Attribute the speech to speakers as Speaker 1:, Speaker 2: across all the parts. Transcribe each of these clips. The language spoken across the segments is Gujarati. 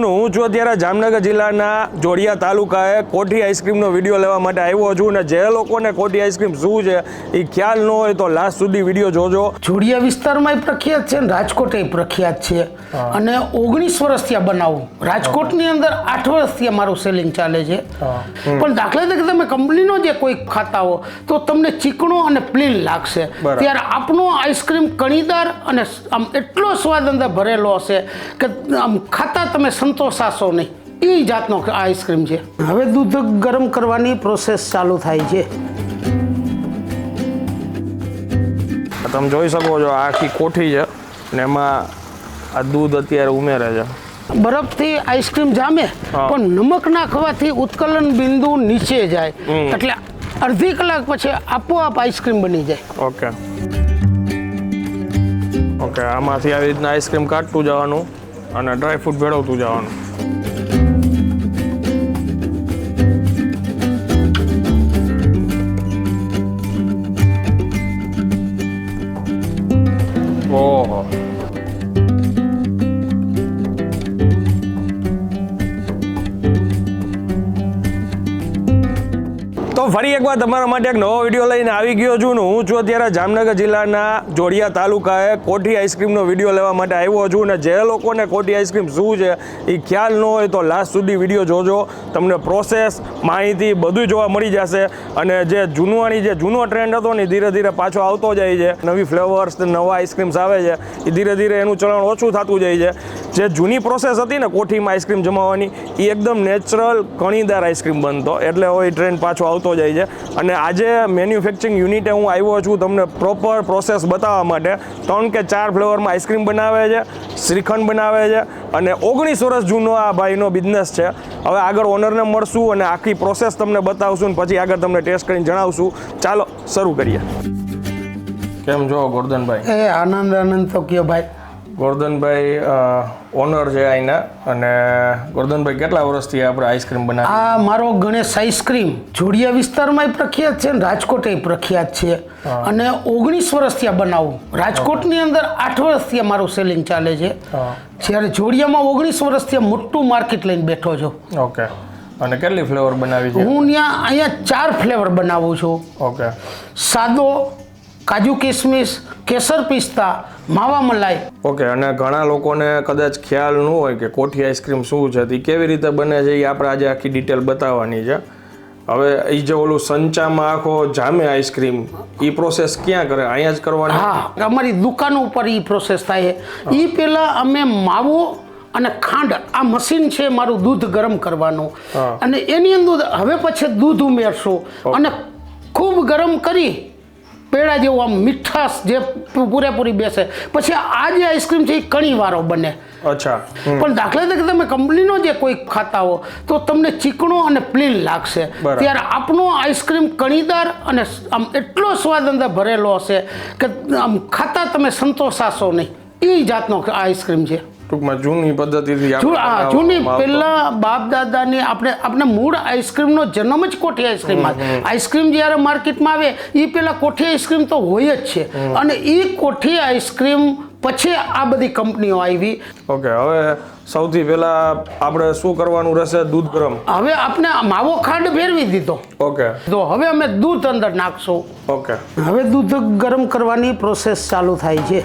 Speaker 1: હું છું અત્યારે જામનગર જિલ્લાના જોડિયા તાલુકાએ કોઠી આઈસ્ક્રીમનો વિડીયો લેવા માટે આવ્યો છું અને જે લોકોને કોઠી આઈસ્ક્રીમ શું છે એ ખ્યાલ ન હોય તો લાસ્ટ સુધી વિડીયો જોજો.
Speaker 2: જોડિયા વિસ્તારમાં પ્રખ્યાત છે ને રાજકોટ પ્રખ્યાત છે અને 19 વર્ષથી આ બનાવું. રાજકોટની અંદર 8 વર્ષથી મારું સેલિંગ ચાલે છે. પણ દાખલા તરીકે તમે કંપનીનો જે કોઈ ખાતા હો તો તમને ચીકણો અને પ્લીન લાગશે. ત્યારે આપણો આઈસ્ક્રીમ કણીદાર અને આમ એટલો સ્વાદ અંદર ભરેલો હશે કે આમ ખાતા તમે સંતોષાશો નહીં. એ જાતનો આઈસ્ક્રીમ છે. હવે દૂધ ગરમ કરવાની પ્રોસેસ ચાલુ થાય છે.
Speaker 1: તમે જોઈ શકો છો આખી કોઠી છે ને એમાં આ દૂધ અત્યારે ઉમેરે છે.
Speaker 2: બરફથી આઈસ્ક્રીમ જામે પણ નમક નાખવાથી ઉત્કલન બિંદુ નીચે જાય એટલે અડધી કલાક પછી આપોઆપ આઈસ્ક્રીમ બની જાય.
Speaker 1: ઓકે ઓકે આમાંથી આવી રીતના આઈસ્ક્રીમ કાઢતું જવાનું અને ડ્રાય ફ્રૂટ ભેળવતું જવાનું. ઓહો તો ફરી એકવાર તમારા માટે એક નવો વિડીયો લઈને આવી ગયો છું. હું છું અત્યારે જામનગર જિલ્લાના જોડિયા તાલુકાએ કોઠી આઈસ્ક્રીમનો વિડીયો લેવા માટે આવ્યો છું અને જે લોકોને કોઠી આઈસ્ક્રીમ શું છે એ ખ્યાલ ન હોય તો લાસ્ટ સુધી વિડીયો જોજો. તમને પ્રોસેસ માહિતી બધું જોવા મળી જશે અને જે જૂનો ટ્રેન્ડ હતો ને ધીરે ધીરે પાછો આવતો જાય છે. નવી ફ્લેવર્સ નવા આઈસ્ક્રીમ્સ આવે છે એ ધીરે ધીરે એનું ચલણ ઓછું થતું જાય છે. જે જૂની પ્રોસેસ હતી ને કોઠીમાં આઈસ્ક્રીમ જમાવવાની એ એકદમ નેચરલ કણીદાર આઈસ્ક્રીમ બનતો એટલે હવે ટ્રેન્ડ પાછો આવતો જાય છે. અને આજે મેન્યુફેક્ચરિંગ યુનિટે હું આવ્યો છું તમને પ્રોપર પ્રોસેસ બતાવવા માટે. 3 કે 4 ફ્લેવરમાં આઈસ્ક્રીમ બનાવે છે, શ્રીખંડ બનાવે છે અને 19 વર્ષ જૂનો આ ભાઈનો બિઝનેસ છે. હવે આગળ ઓનરને મળશું અને આખી પ્રોસેસ તમને બતાવશું ને પછી આગળ તમને ટેસ્ટ કરીને જણાવશું. ચાલો શરૂ કરીએ. કેમ છો ગોરધનભાઈ?
Speaker 2: એ આનંદ તો કયો ભાઈ.
Speaker 1: ગોરધનભાઈ ઓનર છે અહીંના. અને ગોરધનભાઈ કેટલા વર્ષથી આપણે આઈસ્ક્રીમ બનાવી?
Speaker 2: આ મારો ગણેશ આઈસ્ક્રીમ જોડિયા વિસ્તારમાં પ્રખ્યાત છે ને રાજકોટ પ્રખ્યાત છે અને 19 વર્ષથી આ બનાવું. રાજકોટની અંદર 8 વર્ષથી મારું સેલિંગ ચાલે છે. જ્યારે જોડિયામાં 19 વર્ષથી મોટું માર્કેટ લઈને બેઠો છું.
Speaker 1: ઓકે અને કેટલી ફ્લેવર બનાવી છે?
Speaker 2: હું અહીંયા 4 ફ્લેવર બનાવું છું.
Speaker 1: ઓકે
Speaker 2: સાદો, કાજુ કિસમિસ, કેસર પિસ્તા, માવા મલાઈ.
Speaker 1: ઓકે અને ઘણા લોકોને કદાચ ખ્યાલ ન હોય કે કોઠી આઈસ્ક્રીમ શું છે એ કેવી રીતે બને છે એ આપણે આજે આખી ડિટેલ બતાવવાની છે. હવે એ જે ઓલું સંચામાં આખો જામે આઈસ્ક્રીમ એ પ્રોસેસ ક્યાં કરે? અહીંયા જ કરવાની?
Speaker 2: હા, અમારી દુકાન ઉપર એ પ્રોસેસ થાય. એ પહેલાં અમે માવો અને ખાંડ આ મશીન છે મારું દૂધ ગરમ કરવાનું અને એની અંદર હવે પછી દૂધ ઉમેરશું અને ખૂબ ગરમ કરી પેડા જેવું આમ મીઠાશ જે પૂરેપૂરી બેસે પછી આ જે આઈસ્ક્રીમ છે એ કણીવાળો બને.
Speaker 1: અચ્છા.
Speaker 2: પણ દાખલા તરીકે તમે કંપનીનો જે કોઈ ખાતા હો તો તમને ચીકણો અને પ્લીન લાગશે. ત્યારે આપણો આઈસ્ક્રીમ કણીદાર અને આમ એટલો સ્વાદ અંદર ભરેલો હશે કે આમ ખાતા તમે સંતોષાશો નહીં. એ જાતનો આઈસ્ક્રીમ છે.
Speaker 1: ટૂંકમાં જૂની પદ્ધતિથી
Speaker 2: જૂની પહેલા બાપ દાદાની આપણે મૂળ આઈસ્ક્રીમનો જન્મ જ કોઠી આઈસ્ક્રીમમાં. આઈસ્ક્રીમ જ્યારે માર્કેટમાં આવે એ પહેલા કોઠી આઈસ્ક્રીમ તો હોય જ છે અને એ કોઠી આઈસ્ક્રીમ પછી આ બધી કંપનીઓ આવી.
Speaker 1: ઓકે હવે સૌથી પહેલા આપણે શું કરવાનું રહેશે? દૂધ ગરમ.
Speaker 2: હવે આપણે માવો ખાંડ ભેરવી દીધો.
Speaker 1: ઓકે
Speaker 2: તો હવે અમે દૂધ અંદર નાખશું.
Speaker 1: ઓકે
Speaker 2: હવે દૂધ ગરમ કરવાની પ્રોસેસ ચાલુ થાય છે.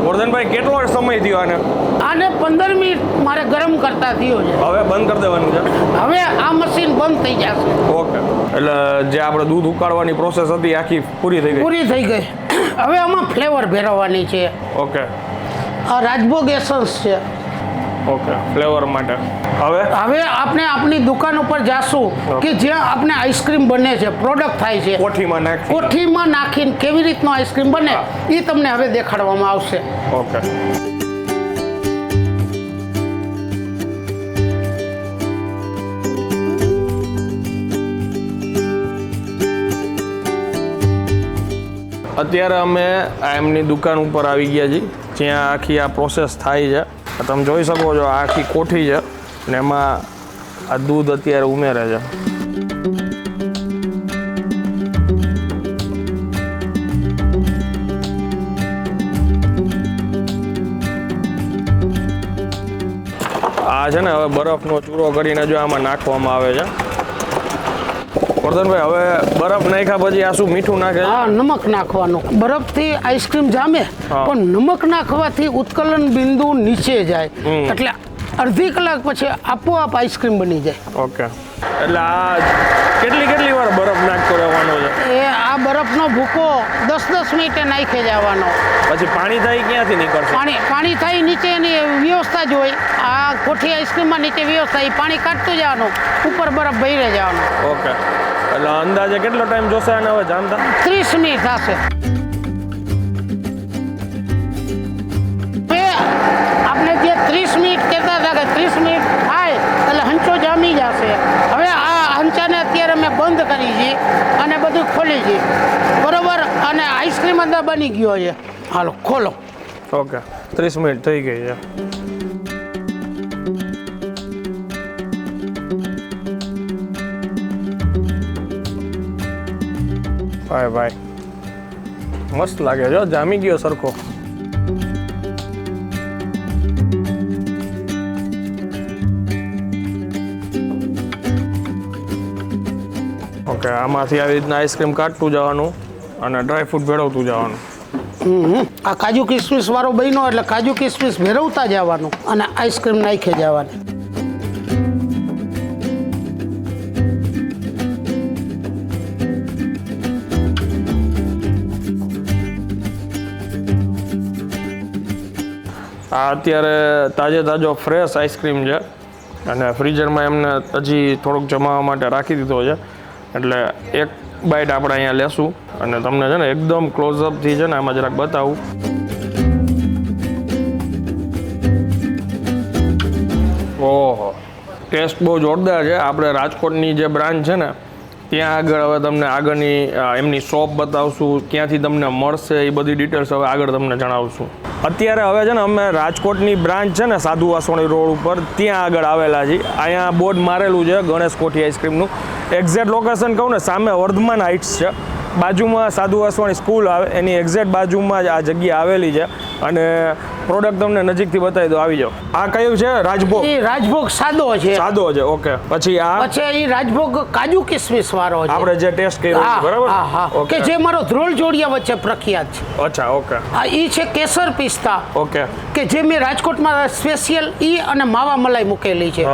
Speaker 1: ગોરધનભાઈ કેટલો સમય થયો
Speaker 2: આને 15 મિનિટ મારે ગરમ કરતા થયો છે.
Speaker 1: હવે બંધ કરી દેવાનું છે?
Speaker 2: હવે આ મશીન બંધ થઈ જશે.
Speaker 1: ઓકે એટલે જે આપણે દૂધ ઉકાળવાની પ્રોસેસ હતી આખી પૂરી થઈ ગઈ.
Speaker 2: હવે આમાં ફ્લેવર ભેરવવાની છે.
Speaker 1: ઓકે
Speaker 2: આ રાજભોગ એસન્સ છે.
Speaker 1: ઓકે ફ્લેવર માટે હવે
Speaker 2: આપણે આપણી દુકાન ઉપર જાશું કે જ્યાં આપણે આઈસ્ક્રીમ બને છે, પ્રોડક્ટ થાય છે, કોઠીમાં નાખીને કેવી રીતનો આઈસ્ક્રીમ બને એ તમને હવે દેખાડવામાં આવશે.
Speaker 1: ઓકે અત્યારે અમે એમની દુકાન ઉપર આવી ગયા છીએ જ્યાં આખી આ પ્રોસેસ થાય છે. તમે જોઈ શકો છો આખી કોઠી છે ને એમાં આ દૂધ અત્યારે ઉમેરે છે. છે ને હવે બરફનો ચૂરો કરીને જો આમાં નાખવામાં આવે છે. વર્ધનભાઈ, હવે બરફ નાખ્યા પછી આ શું મીઠું નાખે?
Speaker 2: હા, નમક નાખવાનું. બરફથી આઈસ્ક્રીમ જામે, પણ નમક નાખવાથી ઉત્કલન બિંદુ નીચે જાય, એટલે અડધી કલાક પછી આપોઆપ આઈસ્ક્રીમ બની જાય.
Speaker 1: ઓકે, એટલે આ કેટલી વાર બરફ નાખતો રહેવાનો છે?
Speaker 2: એ આ બરફનો ભૂકો 10-10 મિનિટે નાખી જવાનો.
Speaker 1: પછી પાણી થાય ક્યાંથી નીકળશે?
Speaker 2: પાણી થાય નીચે એની વ્યવસ્થા જ હોય. આ કોઠી આઈસ્ક્રીમમાં નીચે વ્યવસ્થા, એ પાણી કાઢતું જવાનું, ઉપર બરફ ભરી જવાનો.
Speaker 1: ઓકે, એટલે અંદાજે કેટલો ટાઈમ જોશે આને હવે જામતા?
Speaker 2: 30 મિનિટ થશે. આપણે જે 30 મિનિટ કહેતા હતા કે 30 મિનિટ થાય એટલે હંચો જામી જશે. હવે આ હંચાને અત્યારે મેં બંધ કરી છે અને બધું ખોલી છે, બરોબર, અને આઈસ્ક્રીમ અંદર બની ગયો છે. હાલો ખોલો.
Speaker 1: ઓકે, 30 મિનિટ થઈ ગઈ છે. ભાઈ મસ્ત લાગે છે, જામી ગયો સરખો. ઓકે, આમાંથી આવી રીતના આઈસ્ક્રીમ કાઢતું જવાનું અને ડ્રાયફ્રૂટ ભેળવતું જવાનું.
Speaker 2: આ કાજુ કિસમિસ વાળો બન્યો એટલે કાજુ કિસમિસ ભેરવતા જવાનું અને આઈસ્ક્રીમ નાખી જવાની.
Speaker 1: આ અત્યારે તાજો ફ્રેશ આઈસ્ક્રીમ છે અને ફ્રીઝરમાં એમને હજી થોડુંક જમાવવા માટે રાખી દીધો છે, એટલે એક બાઈટ આપણે અહીંયા લેશું અને તમને છે ને એકદમ ક્લોઝઅપથી છે ને આમાં જરાક બતાવું. ઓહો, ટેસ્ટ બહુ જોરદાર છે. આપણે રાજકોટની જે બ્રાન્ચ છે ને ત્યાં આગળ હવે તમને આગળની એમની શોપ બતાવશું, ક્યાંથી તમને મળશે એ બધી ડિટેલ્સ હવે આગળ તમને જણાવશું. અત્યારે હવે છે ને અમે રાજકોટની બ્રાન્ચ છે ને સાધુ વાસવાણી રોડ ઉપર ત્યાં આગળ આવેલા છીએ. અહીંયા બોર્ડ મારેલું છે ગણેશ કોઠી આઈસ્ક્રીમનું. એક્ઝેક્ટ લોકેશન કહું ને, સામે વર્ધમાન હાઇટ્સ છે, બાજુમાં સાધુ વાસવાણી સ્કૂલ આવે, એની એક્ઝેક્ટ બાજુમાં જ આ જગ્યા આવેલી છે. અને પ્રોડક્ટ તમને નજીકથી બતાવી દો, આવી જાઓ. આ કયું છે? રાજભોગ.
Speaker 2: એ રાજભોગ સાદો છે.
Speaker 1: સાદો છે, ઓકે. પછી
Speaker 2: એ રાજભોગ કાજુ કિસમિસ વાળો છે,
Speaker 1: આપણે જે ટેસ્ટ કર્યો છે, બરાબર?
Speaker 2: કે જે મારો ધ્રોળ જોડિયા વચ્ચે પ્રખ્યાત છે.
Speaker 1: અચ્છા, ઓકે.
Speaker 2: એ છે કેસર પિસ્તા,
Speaker 1: ઓકે,
Speaker 2: કે જે મેં રાજકોટમાં સ્પેશિયલ અને માવા મલાઈ મૂકેલી છે.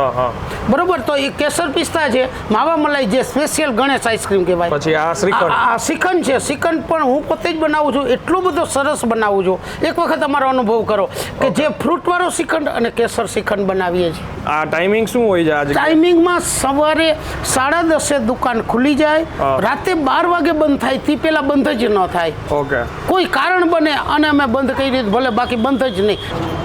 Speaker 2: બરોબર, તો એ કેસર પિસ્તા છે, માવા મલાઈ જે સ્પેશિયલ ગણેશ આઈસ્ક્રીમ કહેવાય.
Speaker 1: પછી આ શ્રીખંડ.
Speaker 2: આ શ્રીખંડ છે. શ્રીખંડ પણ હું પોતે જ બનાવું છું, એટલો બધો સરસ બનાવું છું. એક વખત અમારો અનુભવ કરો કે જે ફ્રૂટ વાળો શ્રીખંડ અને કેસર શ્રીખંડ બનાવીએ છીએ.
Speaker 1: આ ટાઈમિંગ શું હોય છે આજે?
Speaker 2: ટાઈમિંગમાં સવારે 10:30 દુકાન ખુલી જાય, રાતે 12 વાગે બંધ થાય, તે પેલા બંધ જ ન થાય.
Speaker 1: ઓકે,
Speaker 2: કોઈ કારણ બને અને અમે બંધ કરી દઈએ ભલે, બાકી બંધ જ નહીં.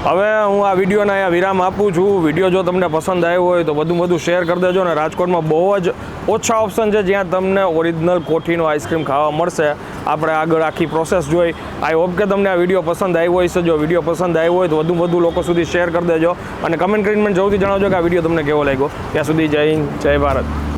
Speaker 1: હવે હું આ વિડીયોના અહીંયા વિરામ આપું છું. વિડીયો જો તમને પસંદ આવ્યો હોય તો વધુ શેર કરી દેજો. અને રાજકોટમાં બહુ જ ઓછા ઓપ્શન છે જ્યાં તમને ઓરિજિનલ કોઠીનો આઈસ્ક્રીમ ખાવા મળશે. આપણે આગળ આખી પ્રોસેસ જોઈ. આઈ હોપ કે તમને આ વિડીયો પસંદ આવ્યો હોય છે. જો વિડીયો પસંદ આવ્યો હોય તો વધુ લોકો સુધી શેર કરી દેજો અને કમેન્ટ કરીને મને જરૂરથી જણાવજો કે આ વિડીયો તમને કેવો લાગ્યો. ત્યાં સુધી જય હિન્દ, જય ભારત.